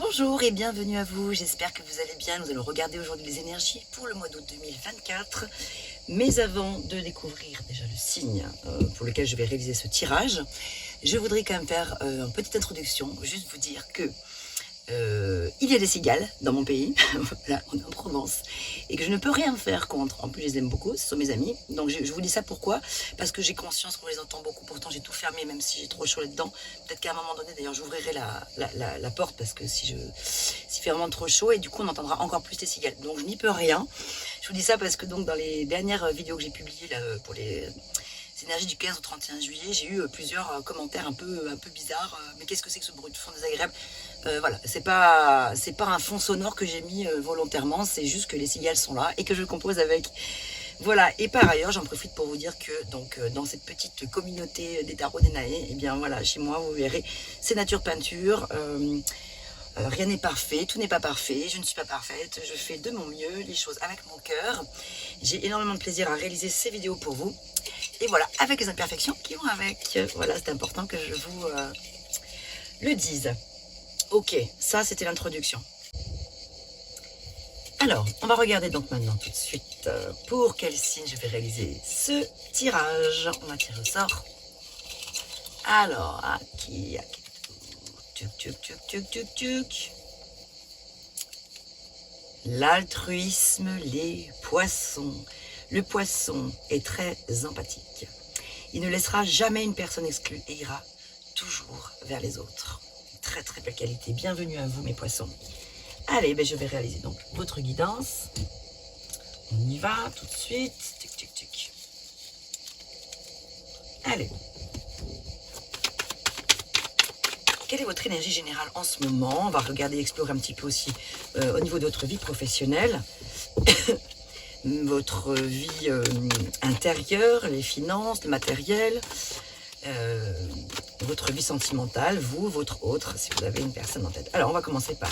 Bonjour et bienvenue à vous, j'espère que vous allez bien. Nous allons regarder aujourd'hui les énergies pour le mois d'août 2024. Mais avant de découvrir déjà le signe pour lequel je vais réaliser ce tirage, je voudrais quand même faire une petite introduction, juste vous dire que il y a des cigales dans mon pays, voilà, on est en Provence, et que je ne peux rien faire contre. En plus, je les aime beaucoup, ce sont mes amis. Donc, je vous dis ça pourquoi? Parce que j'ai conscience qu'on les entend beaucoup. Pourtant, j'ai tout fermé, même si j'ai trop chaud là-dedans. Peut-être qu'à un moment donné, d'ailleurs, j'ouvrirai la porte parce que s'il fait vraiment trop chaud, et du coup, on entendra encore plus les cigales. Donc, je n'y peux rien. Je vous dis ça parce que donc dans les dernières vidéos que j'ai publiées là, pour les énergies du 15 au 31 juillet, j'ai eu plusieurs commentaires un peu bizarres. Mais qu'est-ce que c'est que ce bruit de fond désagréable? Voilà, c'est pas un fond sonore que j'ai mis volontairement, c'est juste que les cigales sont là et que je compose avec. Voilà, et par ailleurs, j'en profite pour vous dire que donc dans cette petite communauté des tarots des Naé, et bien voilà, chez moi, vous verrez, c'est nature peinture. Rien n'est parfait, tout n'est pas parfait, je ne suis pas parfaite, je fais de mon mieux, les choses avec mon cœur. J'ai énormément de plaisir à réaliser ces vidéos pour vous. Et voilà, avec les imperfections qui vont avec. Voilà, c'est important que je vous le dise. Ok, ça c'était l'introduction. Alors, on va regarder donc maintenant tout de suite pour quel signe je vais réaliser ce tirage. On va tirer au sort. Alors, qui tuc. L'altruisme, les poissons. Le poisson est très empathique. Il ne laissera jamais une personne exclue et ira toujours vers les autres. Très très belle qualité. Bienvenue à vous mes poissons. Allez, je vais réaliser donc votre guidance. On y va tout de suite. Tuc. Allez. Quelle est votre énergie générale en ce moment? On va regarder, explorer un petit peu aussi au niveau de votre vie professionnelle, votre vie intérieure, les finances, le matériel, votre vie sentimentale, vous, votre autre, si vous avez une personne en tête. Alors, on va commencer par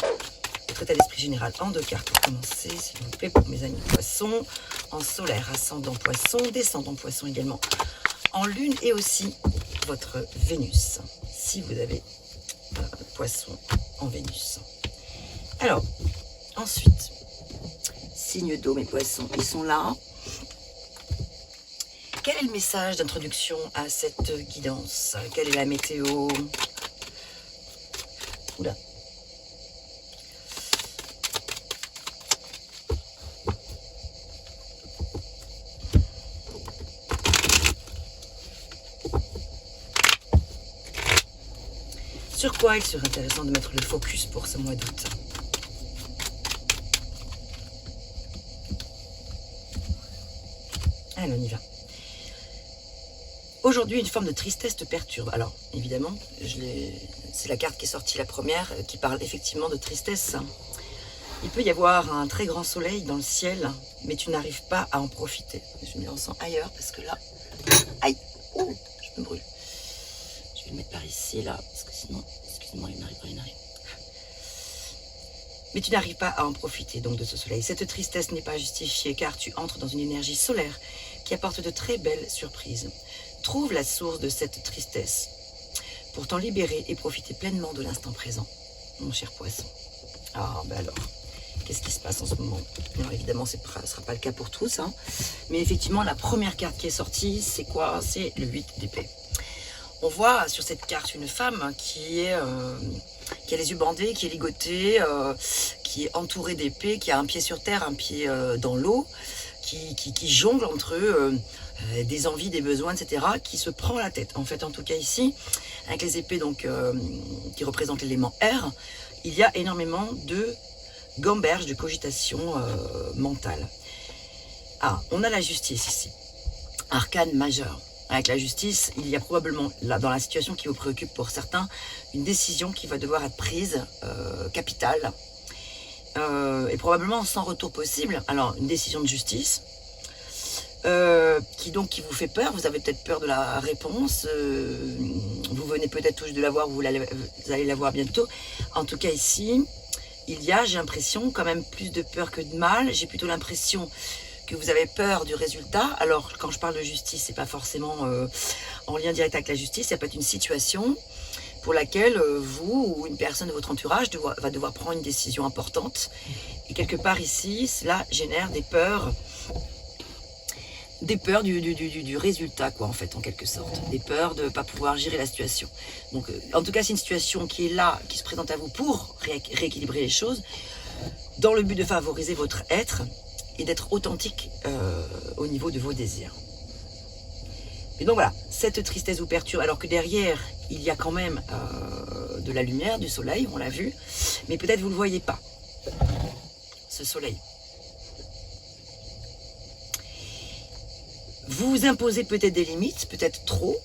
votre état d'esprit général en 2 cartes pour commencer, s'il vous plaît, pour mes amis poissons, en solaire, ascendant poisson, descendant poisson également, en lune et aussi votre Vénus, si vous avez poisson en Vénus. Alors, ensuite, signe d'eau, mes poissons, ils sont là. Quel est le message d'introduction à cette guidance? Quelle est la météo? Oula. Sur quoi il serait intéressant de mettre le focus pour ce mois d'août? Allez, on y va. Aujourd'hui, une forme de tristesse te perturbe. Alors, évidemment, c'est la carte qui est sortie, la première, qui parle effectivement de tristesse. Il peut y avoir un très grand soleil dans le ciel, mais tu n'arrives pas à en profiter. Je me ressens ailleurs parce que là... Aïe! Oh, je me brûle. Je vais le mettre par ici, là, parce que sinon... Excusez-moi, il n'arrive pas. Mais tu n'arrives pas à en profiter donc de ce soleil. Cette tristesse n'est pas justifiée car tu entres dans une énergie solaire qui apporte de très belles surprises. Trouve la source de cette tristesse pour t'en libérer et profiter pleinement de l'instant présent, mon cher poisson. Ah, ben alors, qu'est-ce qui se passe en ce moment? Alors évidemment, ce ne sera pas le cas pour tous, hein. Mais effectivement, la première carte qui est sortie, c'est quoi? C'est le 8 d'épée. On voit sur cette carte une femme qui a les yeux bandés, qui est ligotée, qui est entourée d'épées, qui a un pied sur terre, un pied dans l'eau, qui jongle entre des envies, des besoins, etc., qui se prend la tête. En fait, en tout cas ici, avec les épées donc, qui représentent l'élément air, il y a énormément de gamberges, de cogitation mentale. Ah, on a la justice ici, arcane majeur. Avec la justice, il y a probablement, là, dans la situation qui vous préoccupe pour certains, une décision qui va devoir être prise, capitale, et probablement sans retour possible. Alors, une décision de justice, qui vous fait peur. Vous avez peut-être peur de la réponse, vous venez peut-être tout juste de la voir, vous allez la voir bientôt. En tout cas ici, il y a, j'ai l'impression, quand même plus de peur que de mal. J'ai plutôt l'impression que vous avez peur du résultat. Alors, quand je parle de justice, c'est pas forcément en lien direct avec la justice, ça peut être une situation pour laquelle vous ou une personne de votre entourage va devoir prendre une décision importante. Et quelque part ici, cela génère des peurs du résultat, quoi, en fait, en quelque sorte. Des peurs de ne pas pouvoir gérer la situation. Donc, en tout cas, c'est une situation qui est là, qui se présente à vous pour rééquilibrer les choses, dans le but de favoriser votre être et d'être authentique au niveau de vos désirs. Et donc voilà, cette tristesse vous perturbe, alors que derrière, il y a quand même de la lumière, du soleil, on l'a vu, mais peut-être vous ne le voyez pas, ce soleil. Vous vous imposez peut-être des limites, peut-être trop.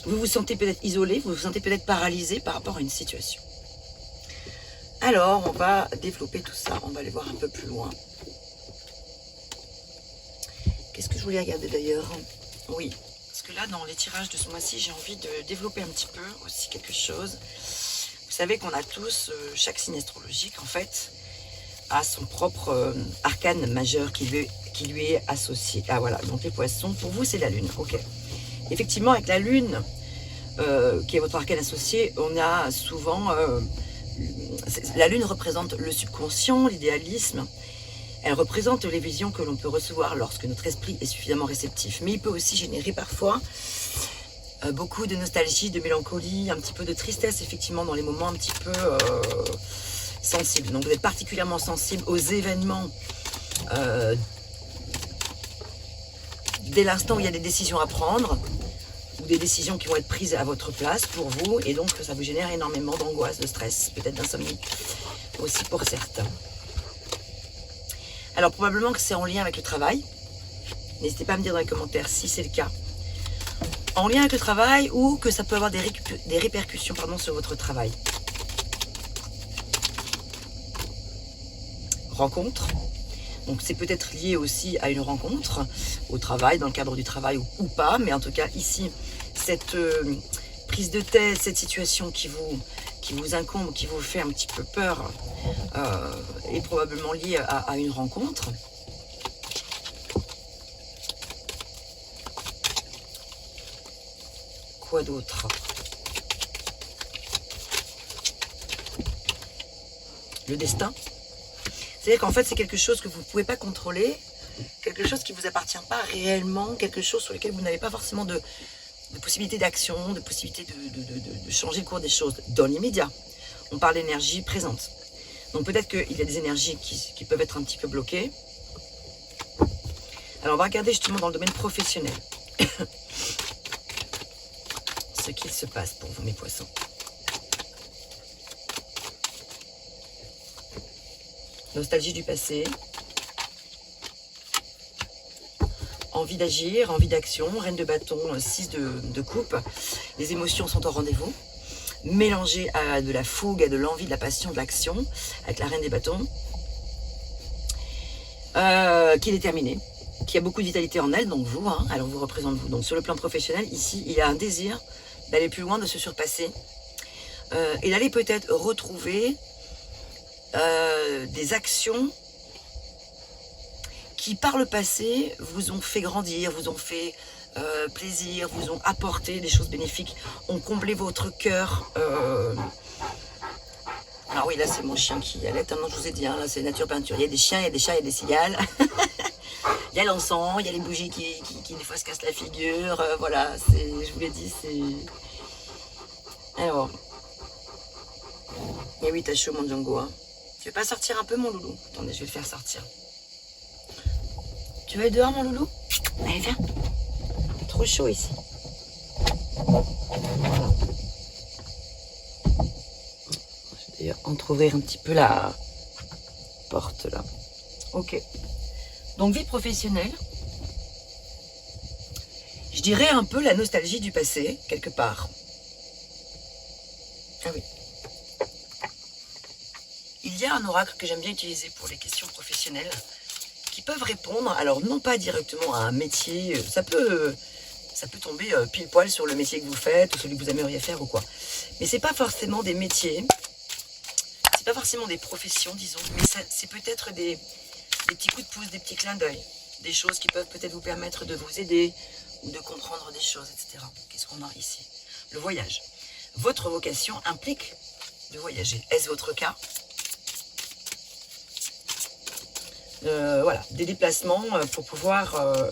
Vous vous sentez peut-être isolé, vous vous sentez peut-être paralysé par rapport à une situation. Alors, on va développer tout ça, on va aller voir un peu plus loin. Qu'est-ce que je voulais regarder d'ailleurs? Oui, parce que là, dans les tirages de ce mois-ci, j'ai envie de développer un petit peu aussi quelque chose. Vous savez qu'on a tous, chaque signe astrologique, en fait, a son propre arcane majeur qui lui est associé. Ah voilà, donc les poissons, pour vous, c'est la lune. Ok. Effectivement, avec la lune, qui est votre arcane associé, on a souvent... la lune représente le subconscient, l'idéalisme. Elle représente les visions que l'on peut recevoir lorsque notre esprit est suffisamment réceptif. Mais il peut aussi générer parfois beaucoup de nostalgie, de mélancolie, un petit peu de tristesse, effectivement, dans les moments un petit peu sensibles. Donc vous êtes particulièrement sensible aux événements dès l'instant où il y a des décisions à prendre, ou des décisions qui vont être prises à votre place pour vous, et donc ça vous génère énormément d'angoisse, de stress, peut-être d'insomnie aussi pour certains. Alors probablement que c'est en lien avec le travail. N'hésitez pas à me dire dans les commentaires si c'est le cas. En lien avec le travail ou que ça peut avoir des répercussions sur votre travail. Rencontre. Donc c'est peut-être lié aussi à une rencontre au travail, dans le cadre du travail ou pas. Mais en tout cas ici, cette prise de tête, cette situation qui vous incombe, qui vous fait un petit peu peur, est probablement liée à une rencontre. Quoi d'autre? Le destin. C'est-à-dire qu'en fait, c'est quelque chose que vous ne pouvez pas contrôler, quelque chose qui ne vous appartient pas réellement, quelque chose sur lequel vous n'avez pas forcément de possibilité d'action, de possibilité de changer le cours des choses dans l'immédiat. On parle d'énergie présente. Donc peut-être qu'il y a des énergies qui peuvent être un petit peu bloquées. Alors on va regarder justement dans le domaine professionnel ce qu'il se passe pour vous, mes poissons. Nostalgie du passé. Envie d'agir, envie d'action, reine de bâton, 6 de coupe. Les émotions sont au rendez-vous. Mélangées à de la fougue, à de l'envie, de la passion, de l'action, avec la reine des bâtons. Qui est déterminée, qui a beaucoup de vitalité en elle, donc vous, hein, alors vous représente vous. Donc sur le plan professionnel, ici, il y a un désir d'aller plus loin, de se surpasser. Et d'aller peut-être retrouver des actions qui par le passé vous ont fait grandir, vous ont fait plaisir, vous ont apporté des choses bénéfiques, ont comblé votre cœur. Alors oui, là c'est mon chien qui allait, tellement je vous ai dit, hein, là c'est nature peinture. Il y a des chiens, il y a des chats, il y a des cigales. Il y a l'encens, il y a les bougies qui des fois se cassent la figure. Voilà, je vous l'ai dit, c'est... Alors... Et oui, t'as chaud mon Django, hein. Tu veux pas sortir un peu mon loulou? Attendez, je vais le faire sortir. Tu veux aller dehors mon loulou? Allez, viens. Trop chaud ici. Voilà. Je vais d'ailleurs entrouvrir un petit peu la porte là. Ok. Donc vie professionnelle. Je dirais un peu la nostalgie du passé, quelque part. Ah oui. Il y a un oracle que j'aime bien utiliser pour les questions professionnelles qui peuvent répondre, alors non pas directement à un métier, ça peut tomber pile poil sur le métier que vous faites ou celui que vous aimeriez faire ou quoi. Mais c'est pas forcément des métiers, c'est pas forcément des professions, disons, mais c'est peut-être des petits coups de pouce, des petits clins d'œil, des choses qui peuvent peut-être vous permettre de vous aider ou de comprendre des choses, etc. Qu'est-ce qu'on a ici? le voyage. Votre vocation implique de voyager. Est-ce votre cas? Voilà, des déplacements pour pouvoir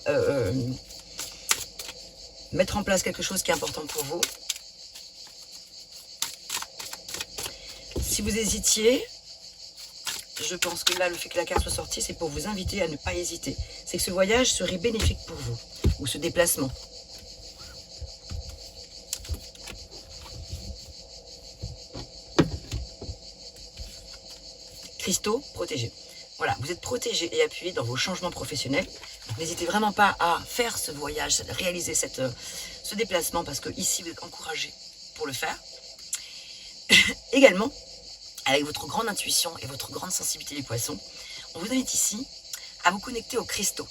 mettre en place quelque chose qui est important pour vous. Si vous hésitiez, je pense que là, le fait que la carte soit sortie, c'est pour vous inviter à ne pas hésiter. C'est que ce voyage serait bénéfique pour vous, ou ce déplacement. Cristaux protégés. Voilà, vous êtes protégés et appuyés dans vos changements professionnels. N'hésitez vraiment pas à faire ce voyage, à réaliser ce déplacement, parce que ici, vous êtes encouragés pour le faire. Également, avec votre grande intuition et votre grande sensibilité les poissons, on vous invite ici à vous connecter aux cristaux.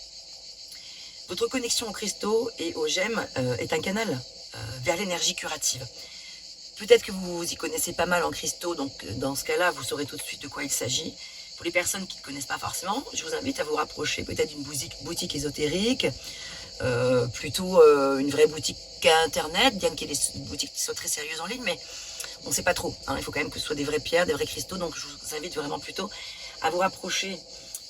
Votre connexion aux cristaux et aux gemmes est un canal vers l'énergie curative. Peut-être que vous y connaissez pas mal en cristaux, donc dans ce cas-là, vous saurez tout de suite de quoi il s'agit. Pour les personnes qui ne connaissent pas forcément, je vous invite à vous rapprocher peut-être d'une boutique ésotérique, plutôt une vraie boutique internet, bien qu'il y ait des boutiques qui soient très sérieuses en ligne, mais on ne sait pas trop. Hein, il faut quand même que ce soit des vraies pierres, des vrais cristaux, donc je vous invite vraiment plutôt à vous rapprocher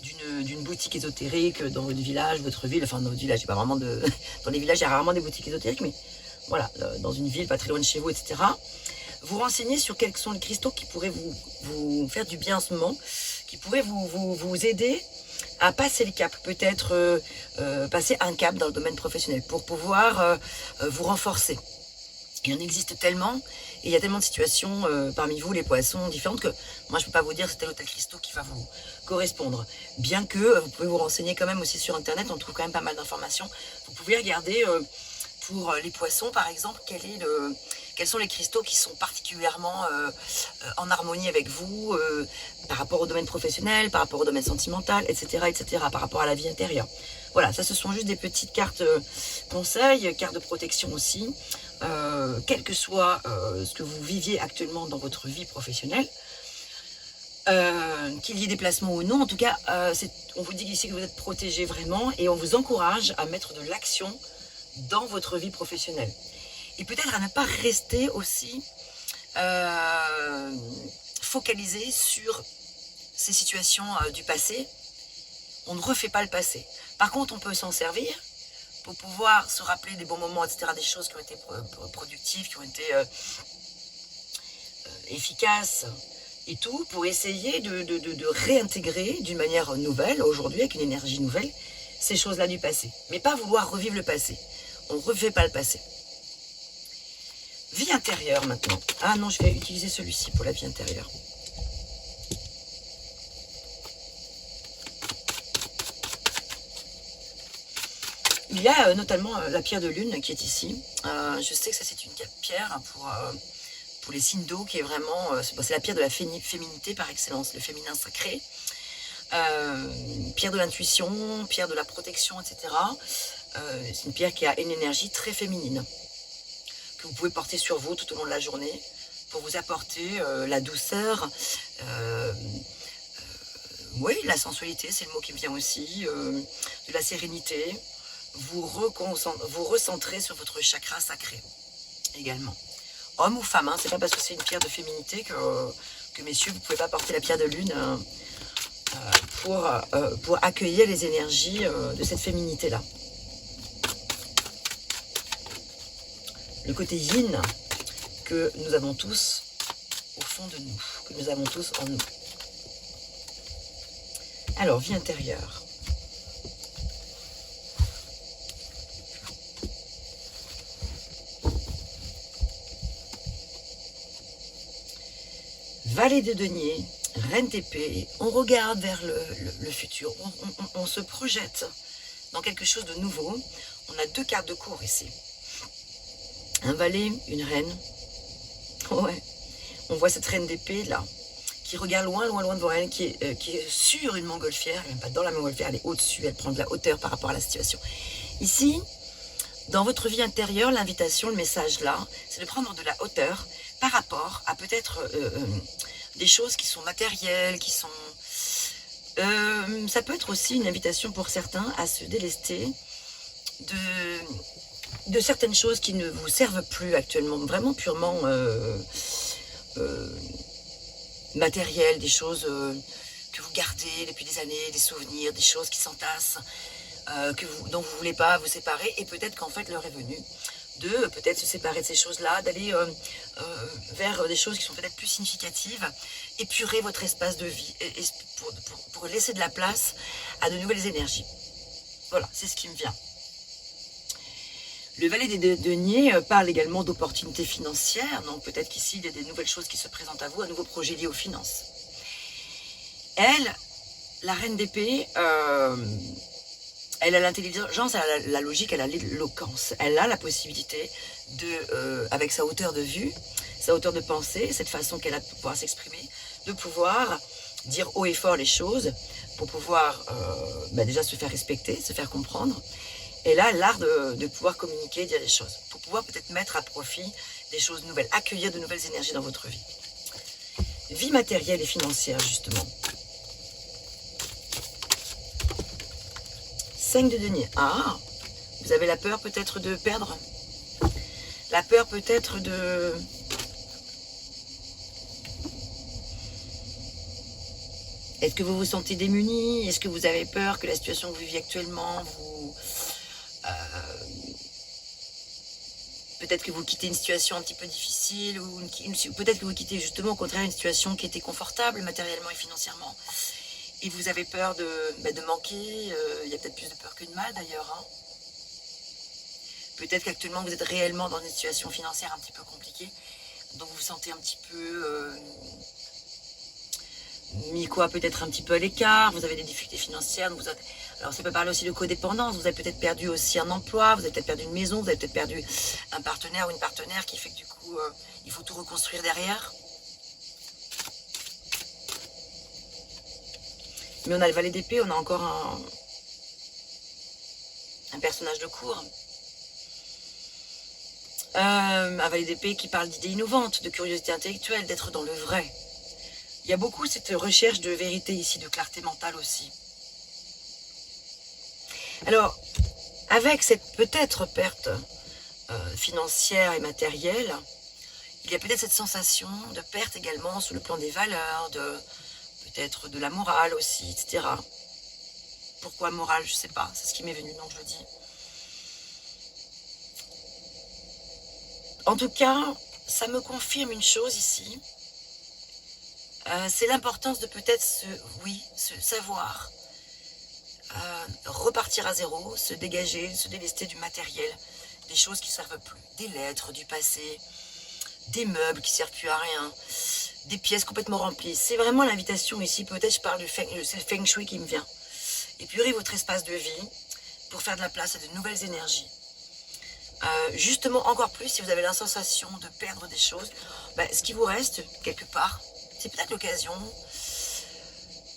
d'une boutique ésotérique dans votre village, votre ville, enfin dans votre village, pas vraiment de... Dans les villages, il y a rarement des boutiques ésotériques, mais voilà, dans une ville pas très loin de chez vous, etc. Vous renseignez sur quels sont les cristaux qui pourraient vous faire du bien en ce moment, qui pourraient vous aider à passer le cap, peut-être passer un cap dans le domaine professionnel pour pouvoir vous renforcer. Il en existe tellement, et il y a tellement de situations parmi vous, les poissons, différentes, que moi je ne peux pas vous dire c'est tel ou tel cristaux qui va vous correspondre. Bien que vous pouvez vous renseigner quand même aussi sur internet, on trouve quand même pas mal d'informations. Vous pouvez regarder pour les poissons par exemple, quels sont les cristaux qui sont particulièrement en harmonie avec vous, par rapport au domaine professionnel, par rapport au domaine sentimental, etc., etc., par rapport à la vie intérieure. Voilà, ça ce sont juste des petites cartes conseils, cartes de protection aussi, quel que soit ce que vous viviez actuellement dans votre vie professionnelle, qu'il y ait des placements ou non, en tout cas, on vous dit ici que vous êtes protégé vraiment et on vous encourage à mettre de l'action dans votre vie professionnelle. Et peut-être à ne pas rester aussi focalisé sur ces situations du passé. On ne refait pas le passé. Par contre, on peut s'en servir pour pouvoir se rappeler des bons moments, etc., des choses qui ont été productives, qui ont été efficaces et tout, pour essayer de réintégrer d'une manière nouvelle, aujourd'hui, avec une énergie nouvelle, ces choses-là du passé. Mais pas vouloir revivre le passé. On ne refait pas le passé. Vie intérieure maintenant. Ah non, je vais utiliser celui-ci pour la vie intérieure. Il y a notamment la pierre de lune qui est ici. Je sais que ça c'est une pierre pour les signes d'eau qui est vraiment... c'est la pierre de la féminité par excellence, le féminin sacré. Pierre de l'intuition, pierre de la protection, etc. C'est une pierre qui a une énergie très féminine, que vous pouvez porter sur vous tout au long de la journée pour vous apporter la douceur, oui, la sensualité, c'est le mot qui me vient aussi, de la sérénité, vous recentrez sur votre chakra sacré également. Homme ou femme, hein, c'est pas parce que c'est une pierre de féminité que messieurs, vous ne pouvez pas porter la pierre de lune pour accueillir les énergies de cette féminité-là. Le côté yin que nous avons tous au fond de nous, que nous avons tous en nous. Alors, vie intérieure. Valet de denier, reine d'épée, on regarde vers le futur, on se projette dans quelque chose de nouveau. On a deux cartes de cour ici. Un valet, une reine. Ouais. On voit cette reine d'épée là, qui regarde loin, loin, loin devant elle, qui est sur une montgolfière, même pas dans la montgolfière, elle est au-dessus, elle prend de la hauteur par rapport à la situation. Ici, dans votre vie intérieure, l'invitation, le message là, c'est de prendre de la hauteur par rapport à peut-être des choses qui sont matérielles, qui sont... ça peut être aussi une invitation pour certains à se délester de certaines choses qui ne vous servent plus actuellement, vraiment purement matérielles, des choses que vous gardez depuis des années, des souvenirs, des choses qui s'entassent, dont vous ne voulez pas vous séparer, et peut-être qu'en fait l'heure est venue de peut-être se séparer de ces choses-là, d'aller vers des choses qui sont peut-être plus significatives, épurer votre espace de vie pour laisser de la place à de nouvelles énergies. Voilà, c'est ce qui me vient. Le valet des deniers parle également d'opportunités financières, donc peut-être qu'ici il y a des nouvelles choses qui se présentent à vous, un nouveau projet lié aux finances. Elle, la reine d'épée, elle a l'intelligence, elle a la logique, elle a l'éloquence. Elle a la possibilité de, avec sa hauteur de vue, sa hauteur de pensée, cette façon qu'elle a de pouvoir s'exprimer, de pouvoir dire haut et fort les choses, pour pouvoir déjà se faire respecter, se faire comprendre. Et là, l'art de pouvoir communiquer, dire des choses, pour pouvoir peut-être mettre à profit des choses nouvelles, accueillir de nouvelles énergies dans votre vie. Vie matérielle et financière, justement. 5 de denier. Ah, vous avez la peur peut-être de perdre. La peur peut-être de... Est-ce que vous vous sentez démuni? Est-ce que vous avez peur que la situation que vous vivez actuellement vous... peut-être que vous quittez une situation un petit peu difficile, ou peut-être que vous quittez justement au contraire une situation qui était confortable matériellement et financièrement. Et vous avez peur de manquer, il y a peut-être plus de peur que de mal d'ailleurs. Hein. Peut-être qu'actuellement vous êtes réellement dans une situation financière un petit peu compliquée, donc vous vous sentez un petit peu mis peut-être un petit peu à l'écart, vous avez des difficultés financières. Alors ça peut parler aussi de codépendance, vous avez peut-être perdu aussi un emploi, vous avez peut-être perdu une maison, vous avez peut-être perdu un partenaire ou une partenaire qui fait que du coup il faut tout reconstruire derrière. Mais on a le valet d'épée, on a encore un personnage de cour. Un valet d'épée qui parle d'idées innovantes, de curiosité intellectuelle, d'être dans le vrai. Il y a beaucoup cette recherche de vérité ici, de clarté mentale aussi. Alors, avec cette peut-être perte financière et matérielle, il y a peut-être cette sensation de perte également sur le plan des valeurs, peut-être de la morale aussi, etc. Pourquoi morale, je ne sais pas, c'est ce qui m'est venu, donc je le dis. En tout cas, ça me confirme une chose ici, c'est l'importance de peut-être se savoir, repartir à zéro, se dégager, se délester du matériel, des choses qui ne servent plus, des lettres du passé, des meubles qui ne servent plus à rien, des pièces complètement remplies. C'est vraiment l'invitation ici, peut-être je parle c'est le feng shui qui me vient. Épurer votre espace de vie pour faire de la place à de nouvelles énergies. Justement, encore plus, si vous avez la sensation de perdre des choses, ce qui vous reste, quelque part, c'est peut-être l'occasion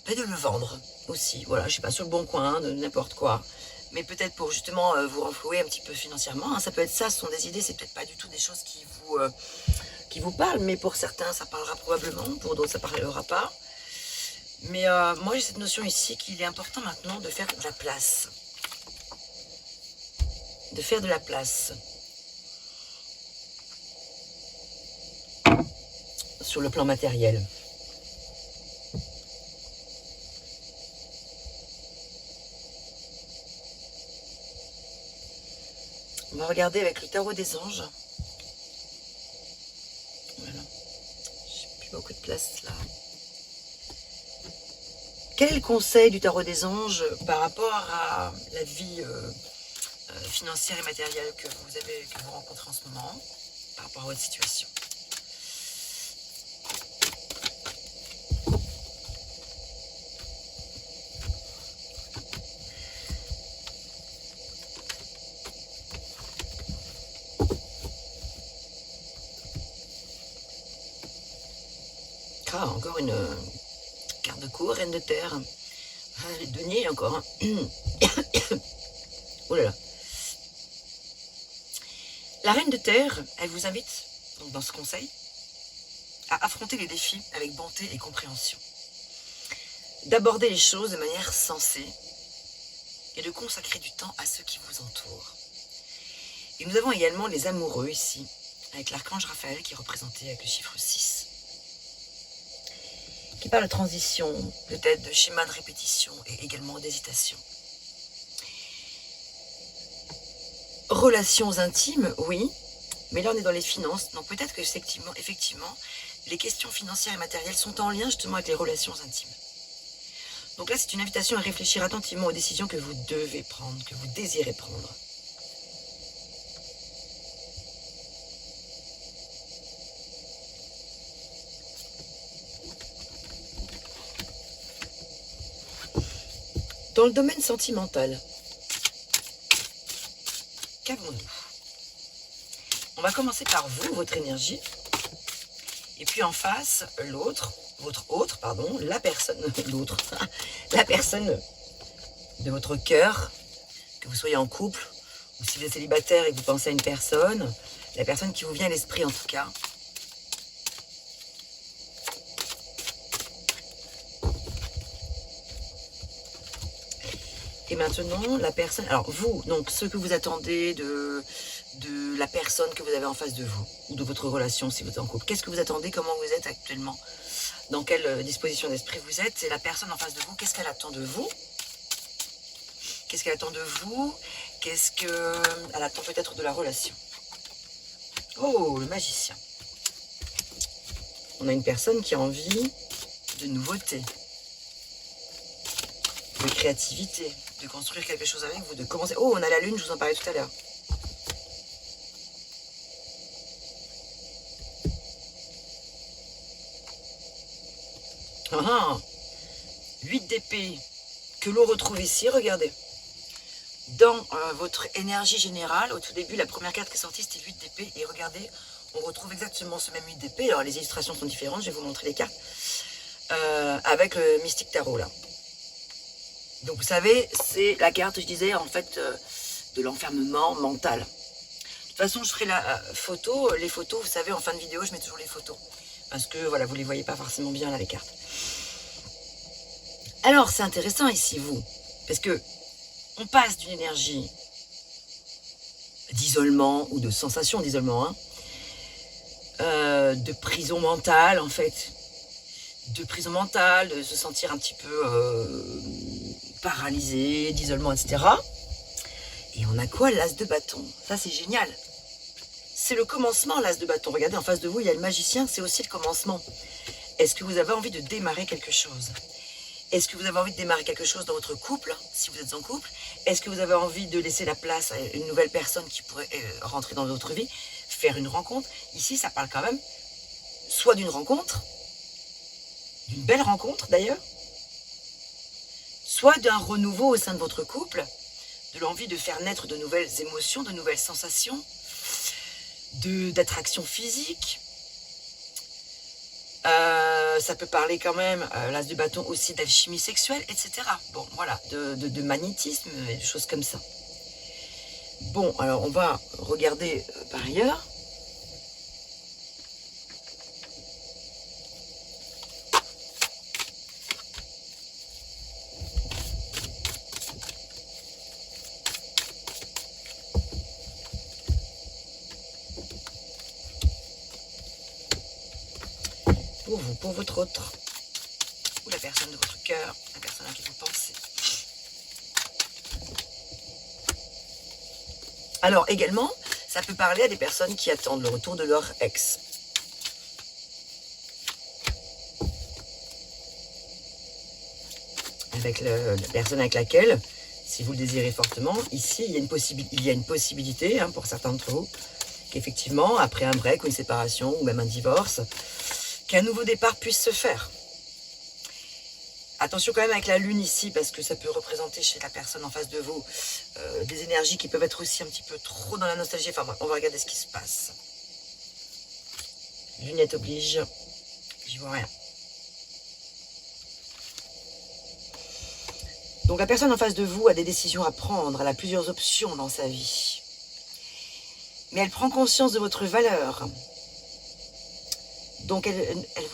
de le vendre aussi. Voilà, je ne sais pas, sur le bon coin, de n'importe quoi. Mais peut-être pour justement vous renflouer un petit peu financièrement. Hein, ça peut être ça, ce sont des idées, c'est peut-être pas du tout des choses qui vous parlent, mais pour certains, ça parlera probablement, pour d'autres, ça ne parlera pas. Mais moi, j'ai cette notion ici qu'il est important maintenant de faire de la place. De faire de la place. Sur le plan matériel. On va regarder avec le tarot des anges. Voilà. J'ai plus beaucoup de place là. Quel est le conseil du tarot des anges par rapport à la vie financière et matérielle que vous rencontrez en ce moment, par rapport à votre situation? Ah, encore une carte de cour, reine de terre. Ah, les deniers encore. Hein. Oh là là. La reine de terre, elle vous invite, donc dans ce conseil, à affronter les défis avec bonté et compréhension. D'aborder les choses de manière sensée et de consacrer du temps à ceux qui vous entourent. Et nous avons également les amoureux ici, avec l'archange Raphaël qui est représenté avec le chiffre 6. Qui parle de transition, peut-être de schéma de répétition et également d'hésitation. Relations intimes, oui, mais là on est dans les finances, donc peut-être que effectivement, les questions financières et matérielles sont en lien justement avec les relations intimes. Donc là c'est une invitation à réfléchir attentivement aux décisions que vous devez prendre, que vous désirez prendre. Dans le domaine sentimental, qu'avons-nous? On va commencer par vous, votre énergie, et puis en face, la personne de votre cœur, que vous soyez en couple, ou si vous êtes célibataire et que vous pensez à une personne, la personne qui vous vient à l'esprit en tout cas. Et maintenant, la personne... Alors, vous, donc, ce que vous attendez de la personne que vous avez en face de vous, ou de votre relation si vous êtes en couple. Qu'est-ce que vous attendez? Comment vous êtes actuellement? Dans quelle disposition d'esprit vous êtes? Et la personne en face de vous, qu'est-ce qu'elle attend de vous? Qu'est-ce qu'elle attend de vous? Qu'est-ce qu'elle attend peut-être de la relation? Oh, le magicien. On a une personne qui a envie de nouveauté, de créativité, de construire quelque chose avec vous, de commencer... Oh, on a la lune, je vous en parlais tout à l'heure. Ah, 8 d'épée que l'on retrouve ici, regardez. Dans votre énergie générale, au tout début, la première carte qui est sortie, c'était 8 d'épée. Et regardez, on retrouve exactement ce même 8 d'épée. Alors, les illustrations sont différentes, je vais vous montrer les cartes. Avec le Mystique Tarot, là. Donc, vous savez, c'est la carte, je disais, en fait, de l'enfermement mental. De toute façon, je ferai la photo. Les photos, vous savez, en fin de vidéo, je mets toujours les photos. Parce que, voilà, vous ne les voyez pas forcément bien, là, les cartes. Alors, c'est intéressant ici, vous. Parce que on passe d'une énergie d'isolement ou de sensation d'isolement, de prison mentale, en fait. De prison mentale, de se sentir un petit peu paralysé, d'isolement, etc. Et on a quoi? L'as de bâton. Ça, c'est génial. C'est le commencement, l'as de bâton. Regardez, en face de vous, il y a le magicien, c'est aussi le commencement. Est-ce que vous avez envie de démarrer quelque chose? Est-ce que vous avez envie de démarrer quelque chose dans votre couple, si vous êtes en couple? Est-ce que vous avez envie de laisser la place à une nouvelle personne qui pourrait rentrer dans votre vie, faire une rencontre? Ici, ça parle quand même soit d'une rencontre, d'une belle rencontre d'ailleurs, soit d'un renouveau au sein de votre couple, de l'envie de faire naître de nouvelles émotions, de nouvelles sensations, d'attraction physique. Ça peut parler quand même, l'as du bâton aussi d'alchimie sexuelle, etc. Bon, voilà, de magnétisme et de choses comme ça. Bon, alors on va regarder par ailleurs. Pour vous, pour votre autre, ou la personne de votre cœur, la personne à qui vous pensez. Alors également, ça peut parler à des personnes qui attendent le retour de leur ex. Avec la personne avec laquelle, si vous le désirez fortement, ici il y a une possibilité pour certains d'entre vous, qu'effectivement, après un break ou une séparation ou même un divorce, qu'un nouveau départ puisse se faire. Attention quand même avec la lune ici, parce que ça peut représenter chez la personne en face de vous des énergies qui peuvent être aussi un petit peu trop dans la nostalgie. Enfin bref, on va regarder ce qui se passe. Lunette oblige, j'y vois rien. Donc la personne en face de vous a des décisions à prendre, elle a plusieurs options dans sa vie. Mais elle prend conscience de votre valeur. Donc,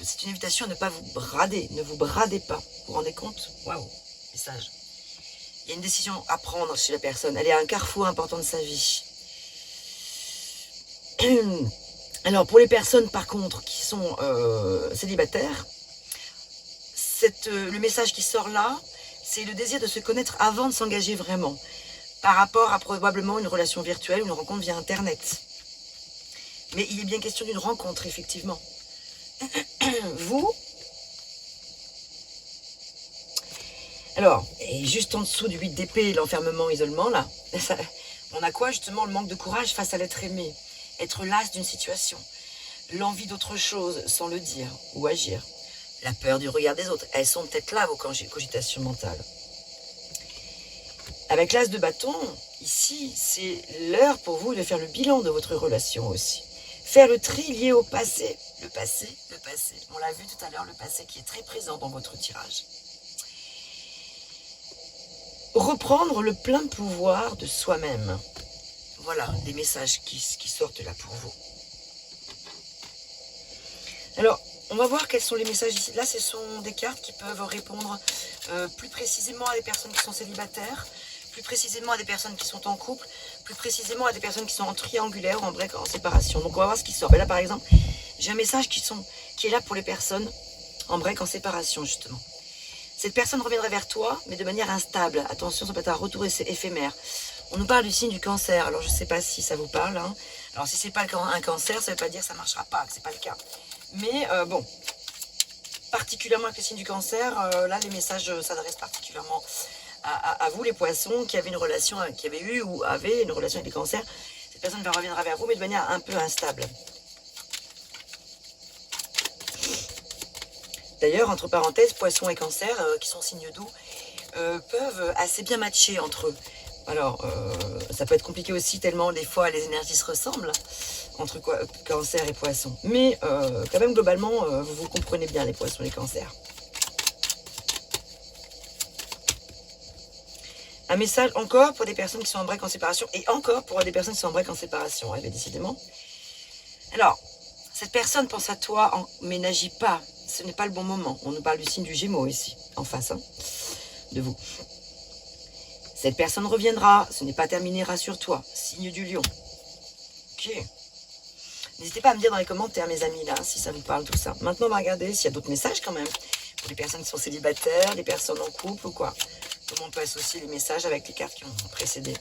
c'est une invitation à ne pas vous brader. Ne vous bradez pas. Vous vous rendez compte? Waouh, message. Il y a une décision à prendre chez la personne. Elle est à un carrefour important de sa vie. Alors, pour les personnes, par contre, qui sont célibataires, le message qui sort là, c'est le désir de se connaître avant de s'engager vraiment, par rapport à probablement une relation virtuelle ou une rencontre via Internet. Mais il est bien question d'une rencontre, effectivement. Vous, alors, et juste en dessous du 8 d'épée, l'enfermement, isolement, là, on a quoi justement? Le manque de courage face à l'être aimé, être las d'une situation, l'envie d'autre chose sans le dire ou agir. La peur du regard des autres, elles sont peut-être là, vos cogitations mentales. Avec l'as de bâton, ici, c'est l'heure pour vous de faire le bilan de votre relation aussi. Faire le tri lié au passé. Le passé. On l'a vu tout à l'heure, le passé qui est très présent dans votre tirage. Reprendre le plein pouvoir de soi-même. Voilà, des messages qui sortent là pour vous. Alors, on va voir quels sont les messages ici. Là, ce sont des cartes qui peuvent répondre plus précisément à des personnes qui sont célibataires, plus précisément à des personnes qui sont en couple, plus précisément à des personnes qui sont en triangulaire ou en break, en séparation. Donc, on va voir ce qui sort. Ben là, par exemple, j'ai un message qui est là pour les personnes en break, en séparation, justement. Cette personne reviendra vers toi, mais de manière instable. Attention, ça peut être un retour éphémère. On nous parle du signe du cancer. Alors, je ne sais pas si ça vous parle. Hein. Alors, si ce n'est pas un cancer, ça ne veut pas dire que ça ne marchera pas, que ce n'est pas le cas. Mais bon, particulièrement avec le signe du cancer, là, les messages s'adressent particulièrement à vous, les poissons, qui avez une relation, qui avez eu ou avez une relation avec les cancers. Cette personne reviendra vers vous, mais de manière un peu instable. D'ailleurs, entre parenthèses, poissons et cancer, qui sont signes doux, peuvent assez bien matcher entre eux. Alors, ça peut être compliqué aussi, tellement des fois les énergies se ressemblent entre cancer et poisson. Mais quand même, globalement, vous comprenez bien les poissons et les cancers. Un message encore pour des personnes qui sont en break en séparation et encore pour des personnes qui sont en break en séparation, décidément. Alors, cette personne pense à toi, mais n'agit pas. Ce n'est pas le bon moment. On nous parle du signe du Gémeaux ici, en face de vous. Cette personne reviendra. Ce n'est pas terminé, rassure-toi. Signe du Lion. Ok. N'hésitez pas à me dire dans les commentaires, mes amis, là, si ça vous parle, tout ça. Maintenant, on va regarder s'il y a d'autres messages quand même. Pour les personnes qui sont célibataires, les personnes en couple ou quoi. Comment on peut associer les messages avec les cartes qui ont précédé.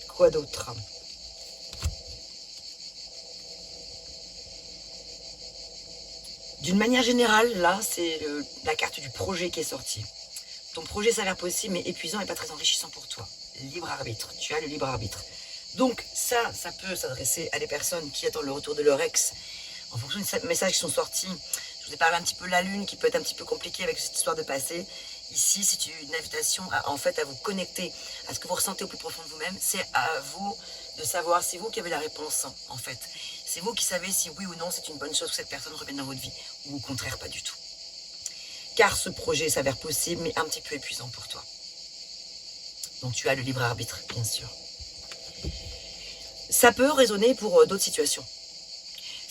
Quoi d'autre? D'une manière générale, là, c'est la carte du projet qui est sortie. Ton projet s'avère possible, mais épuisant et pas très enrichissant pour toi. Libre arbitre. Tu as le libre arbitre. Donc, ça peut s'adresser à des personnes qui attendent le retour de leur ex. En fonction des messages qui sont sortis, je vous ai parlé un petit peu de la lune, qui peut être un petit peu compliquée avec cette histoire de passé. Ici, c'est une invitation à vous connecter à ce que vous ressentez au plus profond de vous-même. C'est à vous de savoir, c'est vous qui avez la réponse, en fait. C'est vous qui savez si oui ou non c'est une bonne chose que cette personne revienne dans votre vie, ou au contraire pas du tout. Car ce projet s'avère possible, mais un petit peu épuisant pour toi. Donc tu as le libre arbitre, bien sûr. Ça peut résonner pour d'autres situations.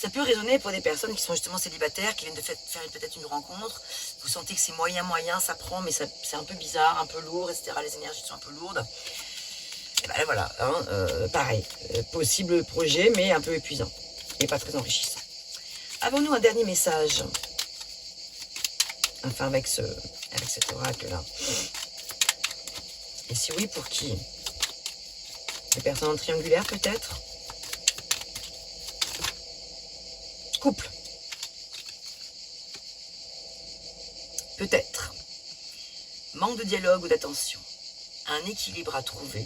Ça peut résonner pour des personnes qui sont justement célibataires, qui viennent de faire peut-être une rencontre. Vous sentez que c'est moyen, ça prend, mais c'est un peu bizarre, un peu lourd, etc. Les énergies sont un peu lourdes. Et ben voilà, pareil. Possible projet, mais un peu épuisant. Et pas très enrichissant. Avons-nous un dernier message? Enfin, avec cet oracle-là. Et si oui, pour qui? Les personnes en triangulaire, peut-être? Couple. Peut-être. Manque de dialogue ou d'attention. Un équilibre à trouver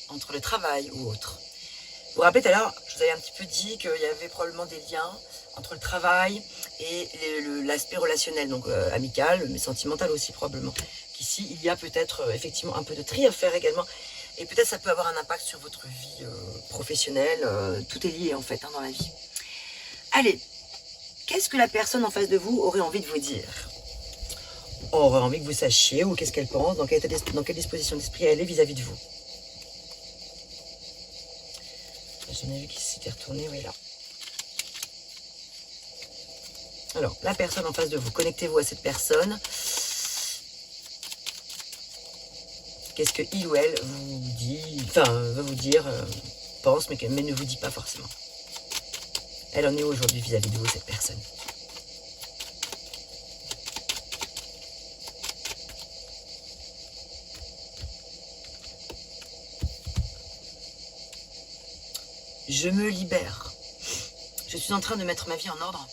entre le travail ou autre. Vous vous rappelez tout à l'heure, je vous avais un petit peu dit qu'il y avait probablement des liens entre le travail et l'aspect relationnel, donc amical, mais sentimental aussi probablement. Qu'ici, il y a peut-être effectivement un peu de tri à faire également. Et peut-être ça peut avoir un impact sur votre vie professionnelle. Tout est lié en fait dans la vie. Allez, qu'est-ce que la personne en face de vous aurait envie de vous dire? Aurait envie que vous sachiez, ou qu'est-ce qu'elle pense, dans quelle disposition d'esprit elle est vis-à-vis de vous. J'en ai vu qui s'était retourné, oui là. Alors, la personne en face de vous, connectez-vous à cette personne. Qu'est-ce que il ou elle vous dit, enfin, veut vous dire, pense, mais ne vous dit pas forcément. Elle en est où aujourd'hui vis-à-vis de vous, cette personne? Je me libère. Je suis en train de mettre ma vie en ordre.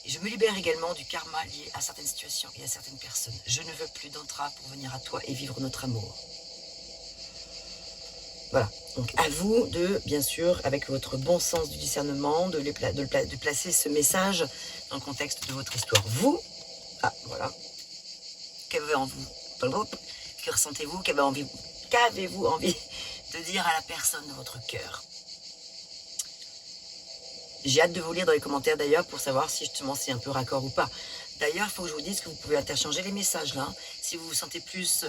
Et je me libère également du karma lié à certaines situations et à certaines personnes. Je ne veux plus d'entraves pour venir à toi et vivre notre amour. Voilà. Donc à vous de, bien sûr, avec votre bon sens du discernement, de placer ce message dans le contexte de votre histoire. Vous, voilà. Que ressentez-vous? Qu'avez-vous envie de dire à la personne de votre cœur? J'ai hâte de vous lire dans les commentaires d'ailleurs pour savoir si justement c'est un peu raccord ou pas. D'ailleurs, il faut que je vous dise que vous pouvez interchanger les messages là. Si vous vous sentez plus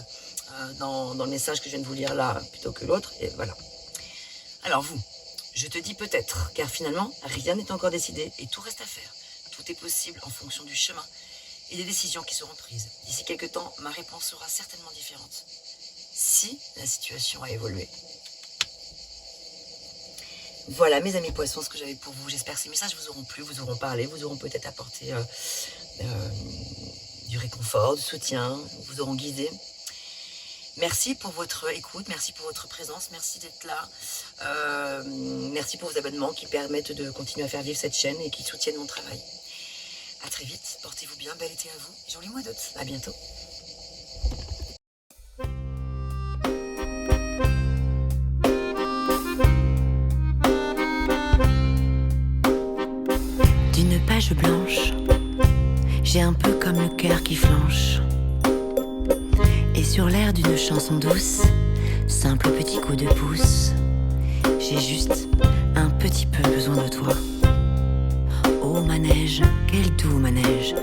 dans le message que je viens de vous lire là plutôt que l'autre. Et voilà. Alors vous, je te dis peut-être, car finalement, rien n'est encore décidé et tout reste à faire. Tout est possible en fonction du chemin et des décisions qui seront prises. D'ici quelques temps, ma réponse sera certainement différente. Si la situation a évolué. Voilà mes amis poissons, ce que j'avais pour vous. J'espère que ces messages vous auront plu, vous auront parlé, vous auront peut-être apporté du réconfort, du soutien, vous auront guidé. Merci pour votre écoute, merci pour votre présence, merci d'être là. Merci pour vos abonnements qui permettent de continuer à faire vivre cette chaîne et qui soutiennent mon travail. À très vite, portez-vous bien, bel été à vous, joli mois d'août, à bientôt. D'une page blanche, j'ai un peu comme le cœur qui flanche. Et sur l'air d'une chanson douce, simple petit coup de pouce, j'ai juste un petit peu besoin de toi. Oh manège, quel doux manège.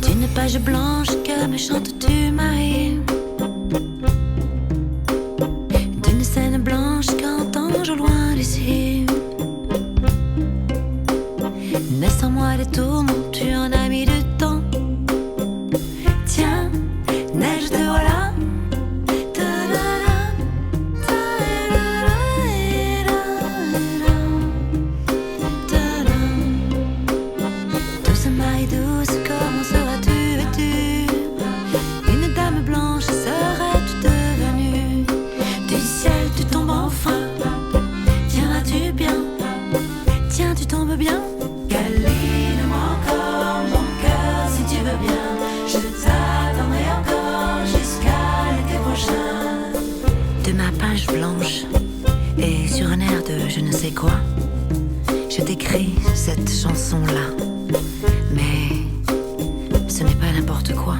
D'une page blanche que me chantes-tu Marie, d'une scène blanche qu'entends-je au loin d'ici. Mais sans moi des tourments, tu en as mis du temps. Tiens, neige te voilà. Douce Marie douce, comment seras-tu vêtue? Une dame blanche serais-tu devenue? Du ciel tu tombes enfin. Tiens, vas-tu bien? Tiens, tu tombes bien? Câline-moi encore mon cœur si tu veux bien. Je t'attendrai encore jusqu'à l'été prochain. De ma page blanche et sur un air de je ne sais quoi, je t'écris cette chanson-là. Mais ce n'est pas n'importe quoi.